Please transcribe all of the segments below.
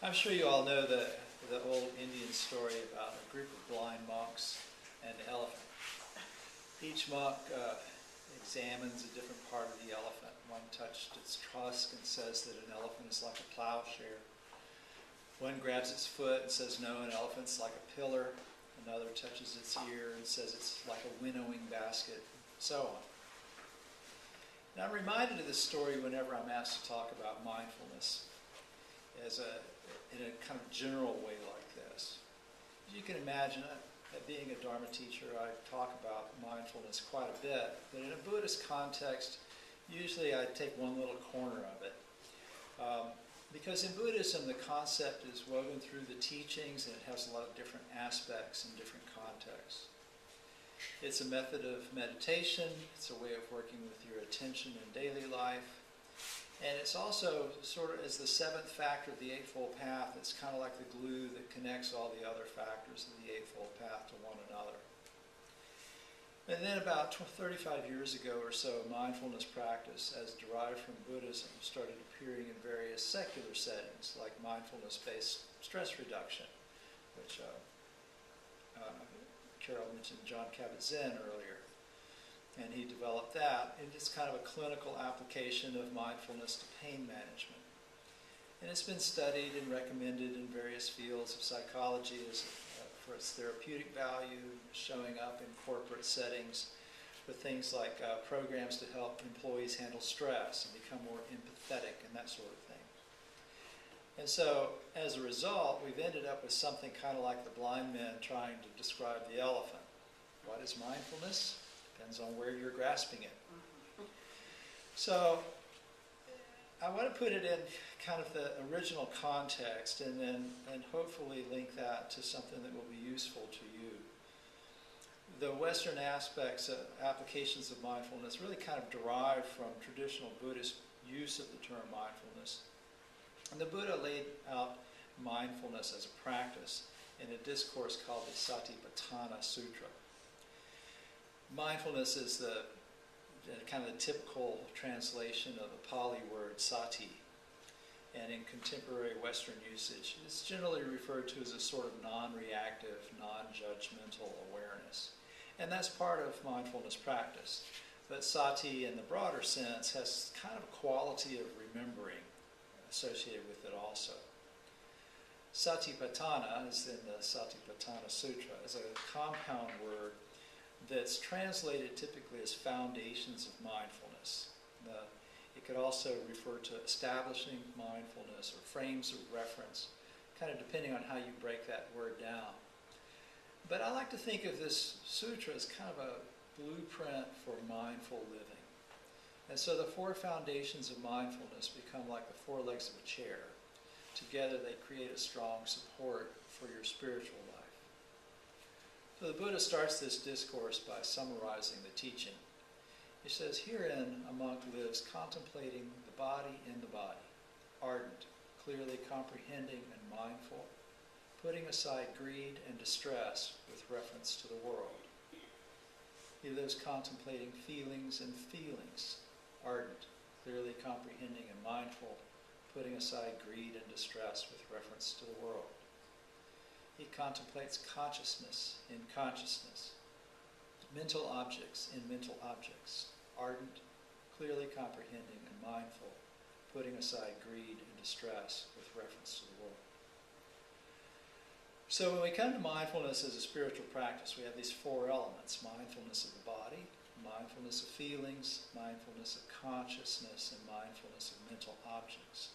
I'm sure you all know the old Indian story about a group of blind monks and an elephant. Each monk examines a different part of the elephant. One touched its tusk and says that an elephant is like a plowshare. One grabs its foot and says, no, an elephant's like a pillar. Another touches its ear and says it's like a winnowing basket, and so on. And I'm reminded of this story whenever I'm asked to talk about mindfulness in a kind of general way like this. As you can imagine, being a Dharma teacher, I talk about mindfulness quite a bit, but in a Buddhist context, usually I take one little corner of it. Because in Buddhism, the concept is woven through the teachings, and it has a lot of different aspects in different contexts. It's a method of meditation. It's a way of working with your attention in daily life. And it's also sort of as the seventh factor of the Eightfold Path. It's kind of like the glue that connects all the other factors of the Eightfold Path to one another. And then about 35 years ago or so, mindfulness practice, as derived from Buddhism, started appearing in various secular settings, like mindfulness-based stress reduction, which Carol mentioned John Kabat-Zinn earlier. And he developed that. And it's kind of a clinical application of mindfulness to pain management. And it's been studied and recommended in various fields of psychology for its therapeutic value, showing up in corporate settings with things like programs to help employees handle stress and become more empathetic and that sort of thing. And so, as a result, we've ended up with something kind of like the blind men trying to describe the elephant. What is mindfulness? Depends on where you're grasping it. So, I want to put it in kind of the original context and hopefully link that to something that will be useful to you. The Western aspects, applications of mindfulness really kind of derive from traditional Buddhist use of the term mindfulness. And the Buddha laid out mindfulness as a practice in a discourse called the Satipatthana Sutra. Mindfulness is the kind of the typical translation of the Pali word sati. And in contemporary Western usage, it's generally referred to as a sort of non-reactive, non-judgmental awareness. And that's part of mindfulness practice. But sati, in the broader sense, has kind of a quality of remembering associated with it also. Satipatthana, as in the Satipatthana Sutra, is a compound word that's translated typically as foundations of mindfulness. It could also refer to establishing mindfulness or frames of reference, kind of depending on how you break that word down. But I like to think of this sutra as kind of a blueprint for mindful living. And so the four foundations of mindfulness become like the four legs of a chair. Together they create a strong support for your spiritual life. So the Buddha starts this discourse by summarizing the teaching. He says, herein a monk lives contemplating the body in the body, ardent, clearly comprehending and mindful, putting aside greed and distress with reference to the world. He lives contemplating feelings and feelings, ardent, clearly comprehending and mindful, putting aside greed and distress with reference to the world. He contemplates consciousness in consciousness, mental objects in mental objects, ardent, clearly comprehending and mindful, putting aside greed and distress with reference to the world. So when we come to mindfulness as a spiritual practice, we have these four elements: mindfulness of the body, mindfulness of feelings, mindfulness of consciousness, and mindfulness of mental objects.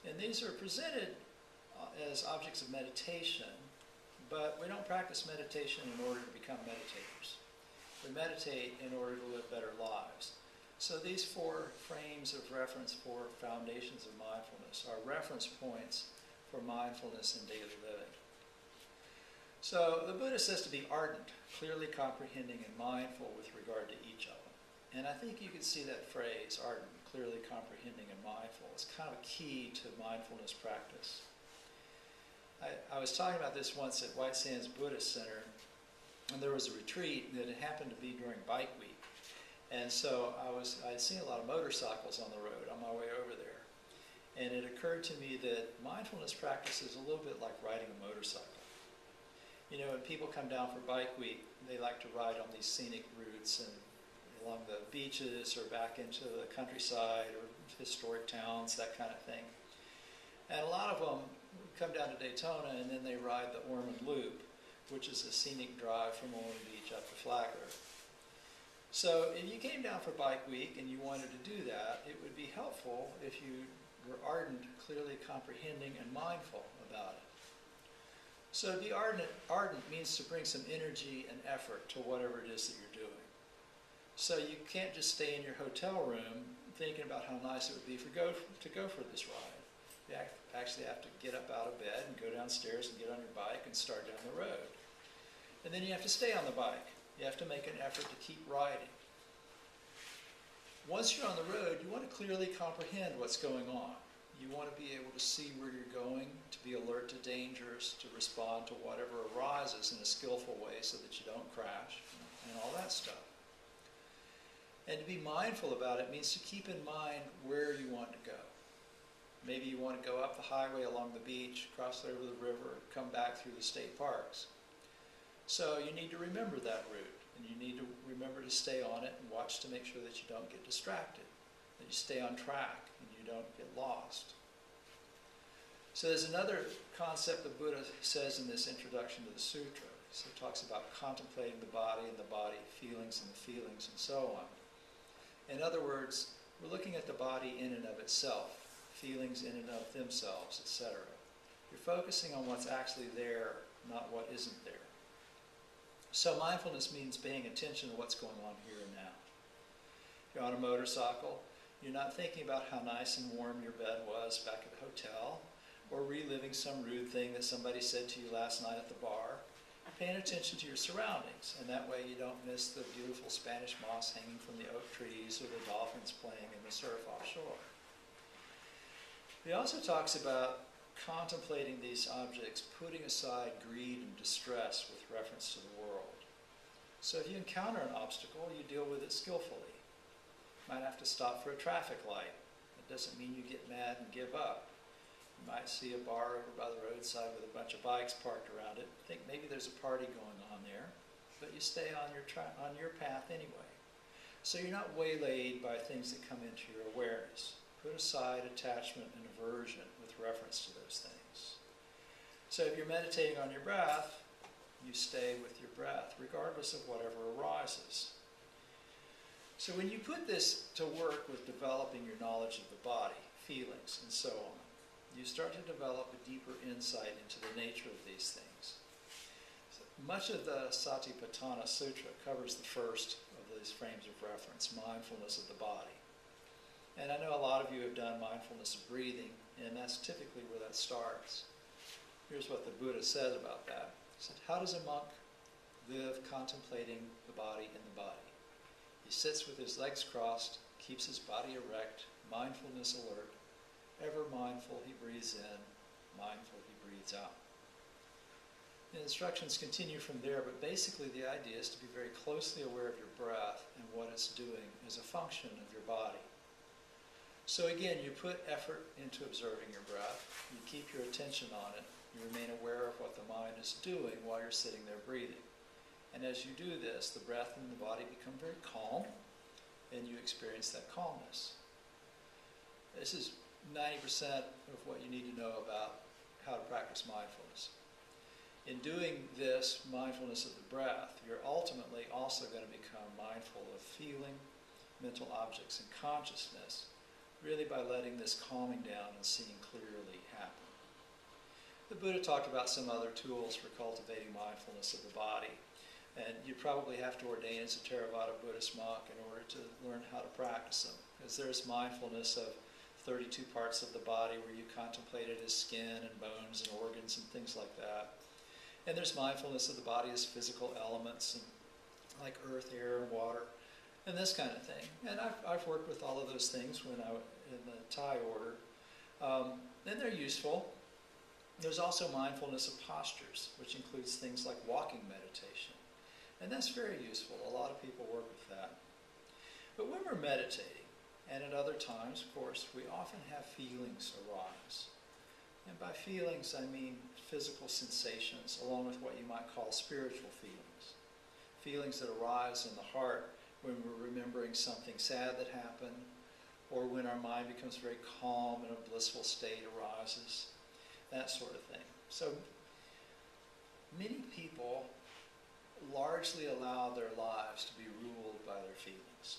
And these are presented as objects of meditation, but we don't practice meditation in order to become meditators. We meditate in order to live better lives. So these four frames of reference, four foundations of mindfulness, are reference points for mindfulness in daily living. So the Buddha says to be ardent, clearly comprehending and mindful with regard to each of them. And I think you can see that phrase, ardent, clearly comprehending and mindful, is kind of a key to mindfulness practice. I was talking about this once at White Sands Buddhist Center, and there was a retreat that it happened to be during Bike Week. And so I had seen a lot of motorcycles on the road on my way over there. And it occurred to me that mindfulness practice is a little bit like riding a motorcycle. You know, when people come down for Bike Week, they like to ride on these scenic routes and along the beaches or back into the countryside or historic towns, that kind of thing. And a lot of them come down to Daytona and then they ride the Ormond Loop, which is a scenic drive from Ormond Beach up to Flagler. So if you came down for Bike Week and you wanted to do that, it would be helpful if you were ardent, clearly comprehending, and mindful about it. So to be ardent means to bring some energy and effort to whatever it is that you're doing. So you can't just stay in your hotel room thinking about how nice it would be to go for this ride. You actually have to get up out of bed and go downstairs and get on your bike and start down the road. And then you have to stay on the bike. You have to make an effort to keep riding. Once you're on the road, you want to clearly comprehend what's going on. You want to be able to see where you're going, to be alert to dangers, to respond to whatever arises in a skillful way so that you don't crash, and all that stuff. And to be mindful about it means to keep in mind where you want to go. Maybe you want to go up the highway along the beach, cross over the river, come back through the state parks. So you need to remember that route, and you need to remember to stay on it and watch to make sure that you don't get distracted, that you stay on track and you don't get lost. So there's another concept the Buddha says in this introduction to the sutra. So it talks about contemplating the body and the body feelings and the feelings and so on. In other words, we're looking at the body in and of itself, feelings in and of themselves, etc. You're focusing on what's actually there, not what isn't there. So mindfulness means paying attention to what's going on here and now. If you're on a motorcycle, you're not thinking about how nice and warm your bed was back at the hotel, or reliving some rude thing that somebody said to you last night at the bar. You're paying attention to your surroundings, and that way you don't miss the beautiful Spanish moss hanging from the oak trees or the dolphins playing in the surf offshore. He also talks about contemplating these objects, putting aside greed and distress with reference to the world. So if you encounter an obstacle, you deal with it skillfully. You might have to stop for a traffic light. It doesn't mean you get mad and give up. You might see a bar over by the roadside with a bunch of bikes parked around it. Think maybe there's a party going on there, but you stay on your path anyway. So you're not waylaid by things that come into your awareness. Put aside attachment and aversion with reference to those things. So if you're meditating on your breath, you stay with your breath, regardless of whatever arises. So when you put this to work with developing your knowledge of the body, feelings, and so on, you start to develop a deeper insight into the nature of these things. So much of the Satipatthana Sutra covers the first of these frames of reference, mindfulness of the body. And I know a lot of you have done mindfulness of breathing, and that's typically where that starts. Here's what the Buddha said about that. He said, how does a monk live contemplating the body in the body? He sits with his legs crossed, keeps his body erect, mindfulness alert, ever mindful he breathes in, mindful he breathes out. The instructions continue from there, but basically the idea is to be very closely aware of your breath and what it's doing as a function of your body. So again, you put effort into observing your breath, you keep your attention on it, you remain aware of what the mind is doing while you're sitting there breathing. And as you do this, the breath and the body become very calm, and you experience that calmness. This is 90% of what you need to know about how to practice mindfulness. In doing this mindfulness of the breath, you're ultimately also going to become mindful of feeling, mental objects, and consciousness, really by letting this calming down and seeing clearly happen. The Buddha talked about some other tools for cultivating mindfulness of the body, and you probably have to ordain as a Theravada Buddhist monk in order to learn how to practice them, because there's mindfulness of 32 parts of the body where you contemplate it as skin and bones and organs and things like that. And there's mindfulness of the body as physical elements, and like earth, air, and water, and this kind of thing. And I've worked with all of those things when I was in the Thai order. And they're useful. There's also mindfulness of postures, which includes things like walking meditation. And that's very useful. A lot of people work with that. But when we're meditating, And at other times, of course, we often have feelings arise. And by feelings, I mean physical sensations, along with what you might call spiritual feelings. Feelings that arise in the heart when we're remembering something sad that happened, or when our mind becomes very calm and a blissful state arises, that sort of thing. So many people largely allow their lives to be ruled by their feelings.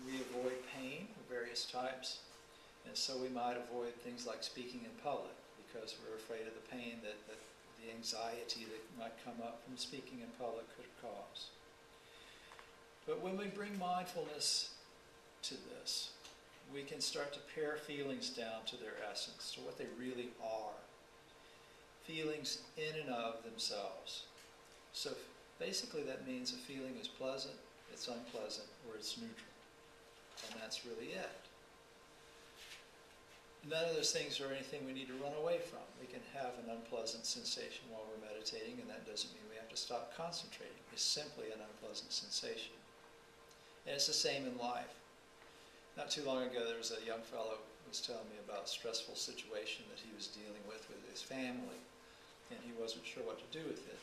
We avoid pain of various types, and so we might avoid things like speaking in public because we're afraid of the pain that the anxiety that might come up from speaking in public could cause. But when we bring mindfulness to this, we can start to pare feelings down to their essence, to what they really are. Feelings in and of themselves. So basically that means a feeling is pleasant, it's unpleasant, or it's neutral. And that's really it. None of those things are anything we need to run away from. We can have an unpleasant sensation while we're meditating, and that doesn't mean we have to stop concentrating. It's simply an unpleasant sensation. And it's the same in life. Not too long ago, there was a young fellow who was telling me about a stressful situation that he was dealing with his family, and he wasn't sure what to do with it.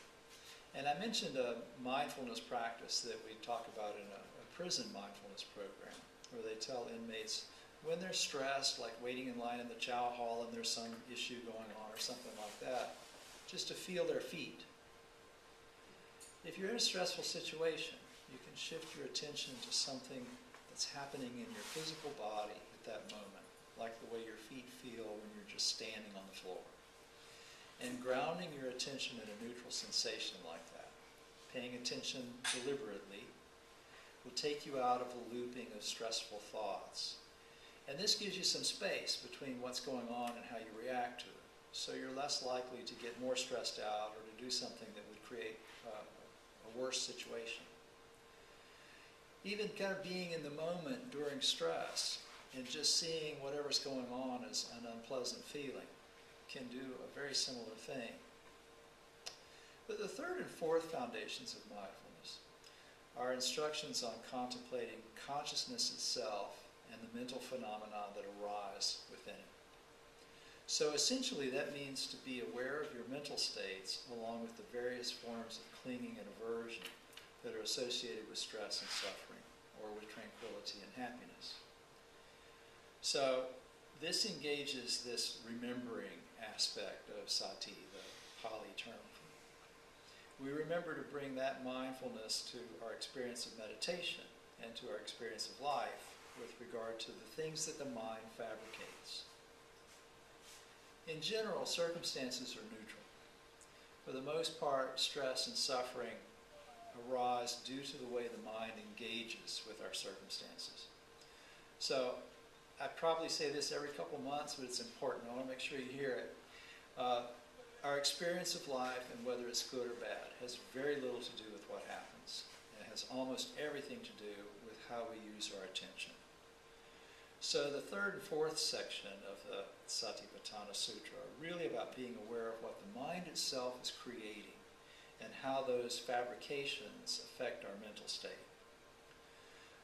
And I mentioned a mindfulness practice that we talk about in a prison mindfulness program, where they tell inmates when they're stressed, like waiting in line in the chow hall and there's some issue going on or something like that, just to feel their feet. If you're in a stressful situation, you can shift your attention to something that's happening in your physical body at that moment, like the way your feet feel when you're just standing on the floor. And grounding your attention in a neutral sensation like that, paying attention deliberately, will take you out of the looping of stressful thoughts. And this gives you some space between what's going on and how you react to it. So you're less likely to get more stressed out or to do something that would create a worse situation. Even kind of being in the moment during stress and just seeing whatever's going on as an unpleasant feeling can do a very similar thing. But the third and fourth foundations of mindfulness are instructions on contemplating consciousness itself and the mental phenomena that arise within it. So essentially that means to be aware of your mental states along with the various forms of clinging and aversion that are associated with stress and suffering, or with tranquility and happiness. So this engages this remembering aspect of sati, the Pali term. We remember to bring that mindfulness to our experience of meditation and to our experience of life with regard to the things that the mind fabricates. In general, circumstances are neutral. For the most part, stress and suffering arise due to the way the mind engages with our circumstances. So I probably say this every couple months, but it's important. I want to make sure you hear it. Our experience of life, and whether it's good or bad, has very little to do with what happens. It has almost everything to do with how we use our attention. So the third and fourth section of the Satipatthana Sutra are really about being aware of what the mind itself is creating and how those fabrications affect our mental state.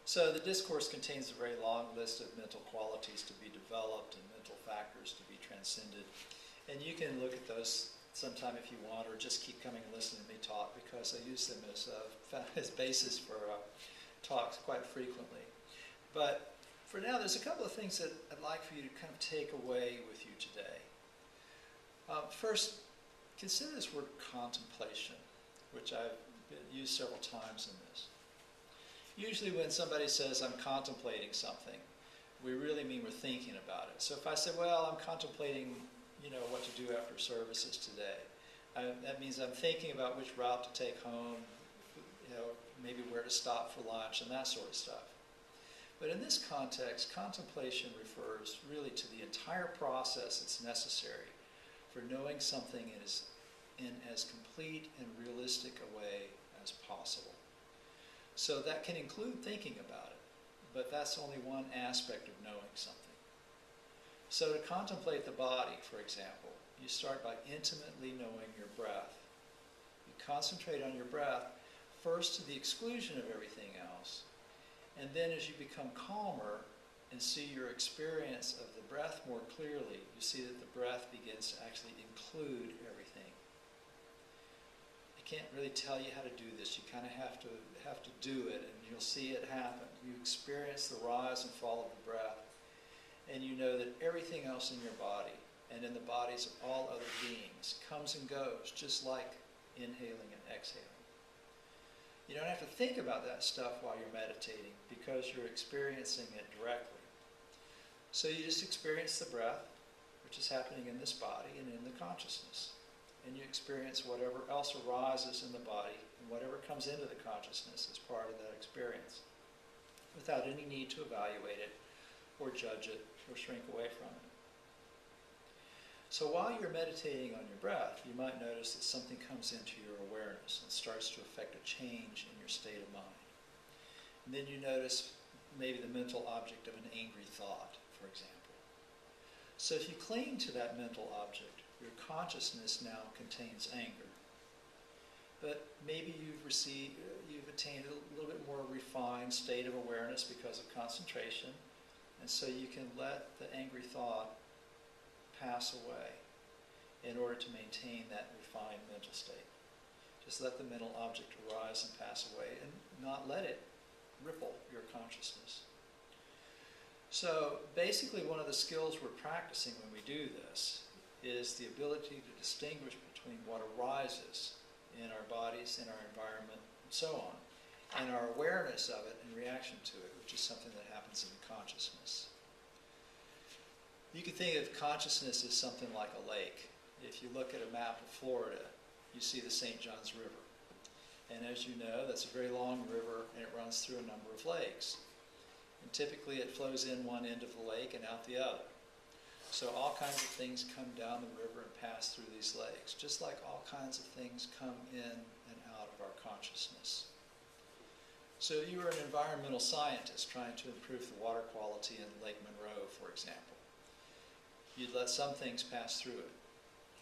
So the discourse contains a very long list of mental qualities to be developed and mental factors to be transcended. And you can look at those sometime if you want, or just keep coming and listening to me talk, because I use them as basis for talks quite frequently. But for now, there's a couple of things that I'd like for you to kind of take away with you today. First, consider this word contemplation, which I've used several times in this. Usually when somebody says, I'm contemplating something, we really mean we're thinking about it. So if I say, well, I'm contemplating, what to do after services today, that means I'm thinking about which route to take home, maybe where to stop for lunch and that sort of stuff. But in this context, contemplation refers really to the entire process that's necessary for knowing something in as complete and realistic a way as possible. So that can include thinking about it, but that's only one aspect of knowing something. So to contemplate the body, for example, you start by intimately knowing your breath. You concentrate on your breath first to the exclusion of everything else, and then as you become calmer, and see your experience of the breath more clearly, you see that the breath begins to actually include everything. I can't really tell you how to do this. You kind of have to do it, and you'll see it happen. You experience the rise and fall of the breath, and you know that everything else in your body and in the bodies of all other beings comes and goes, just like inhaling and exhaling. You don't have to think about that stuff while you're meditating because you're experiencing it directly. So you just experience the breath, which is happening in this body and in the consciousness. And you experience whatever else arises in the body and whatever comes into the consciousness as part of that experience, without any need to evaluate it or judge it or shrink away from it. So while you're meditating on your breath, you might notice that something comes into your awareness and starts to affect a change in your state of mind. And then you notice maybe the mental object of an angry thought, for example. So if you cling to that mental object, your consciousness now contains anger. But maybe you've attained a little bit more refined state of awareness because of concentration, and so you can let the angry thought pass away in order to maintain that refined mental state. Just let the mental object arise and pass away and not let it ripple your consciousness. So basically one of the skills we're practicing when we do this is the ability to distinguish between what arises in our bodies, in our environment, and so on, and our awareness of it in reaction to it, which is something that happens in consciousness. You can think of consciousness as something like a lake. If you look at a map of Florida, you see the St. Johns River. And as you know, that's a very long river, and it runs through a number of lakes. And typically it flows in one end of the lake and out the other. So all kinds of things come down the river and pass through these lakes, just like all kinds of things come in and out of our consciousness. So you are an environmental scientist trying to improve the water quality in Lake Monroe, for example. You'd let some things pass through it.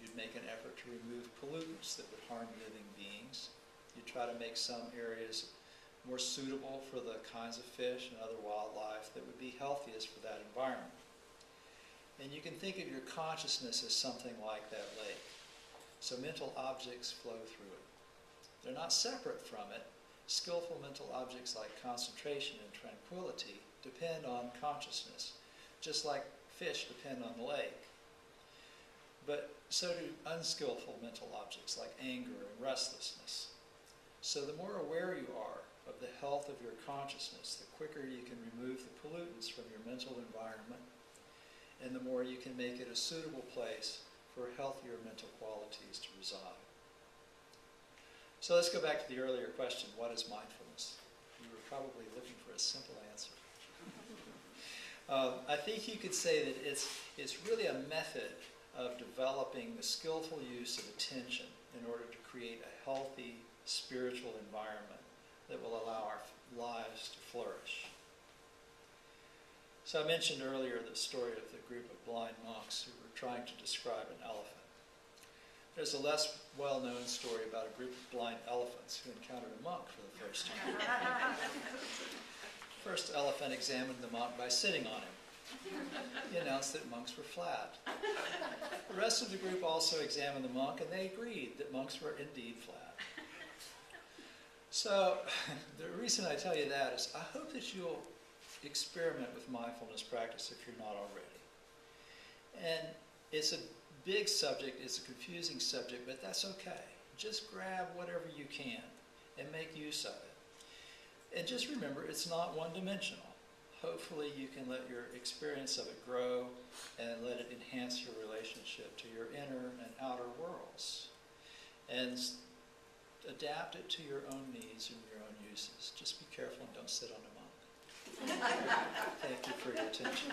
You'd make an effort to remove pollutants that would harm living beings. You'd try to make some areas more suitable for the kinds of fish and other wildlife that would be healthiest for that environment. And you can think of your consciousness as something like that lake. So mental objects flow through it. They're not separate from it. Skillful mental objects like concentration and tranquility depend on consciousness, just like fish depend on the lake. But so do unskillful mental objects like anger and restlessness. So the more aware you are of the health of your consciousness, the quicker you can remove the pollutants from your mental environment, and the more you can make it a suitable place for healthier mental qualities to reside. So let's go back to the earlier question, what is mindfulness? You were probably looking for a simple answer. I think you could say that it's really a method of developing the skillful use of attention in order to create a healthy spiritual environment that will allow our lives to flourish. So I mentioned earlier the story of the group of blind monks who were trying to describe an elephant. There's a less well-known story about a group of blind elephants who encountered a monk for the first time. First elephant examined the monk by sitting on him. He announced that monks were flat. The rest of the group also examined the monk, and they agreed that monks were indeed flat. So the reason I tell you that is I hope that you'll experiment with mindfulness practice if you're not already. And it's a big subject, it's a confusing subject, but that's okay. Just grab whatever you can and make use of it. And just remember, it's not one-dimensional. Hopefully you can let your experience of it grow and let it enhance your relationship to your inner and outer worlds. And adapt it to your own needs and your own uses. Just be careful and don't sit on a monk. Thank you for your attention.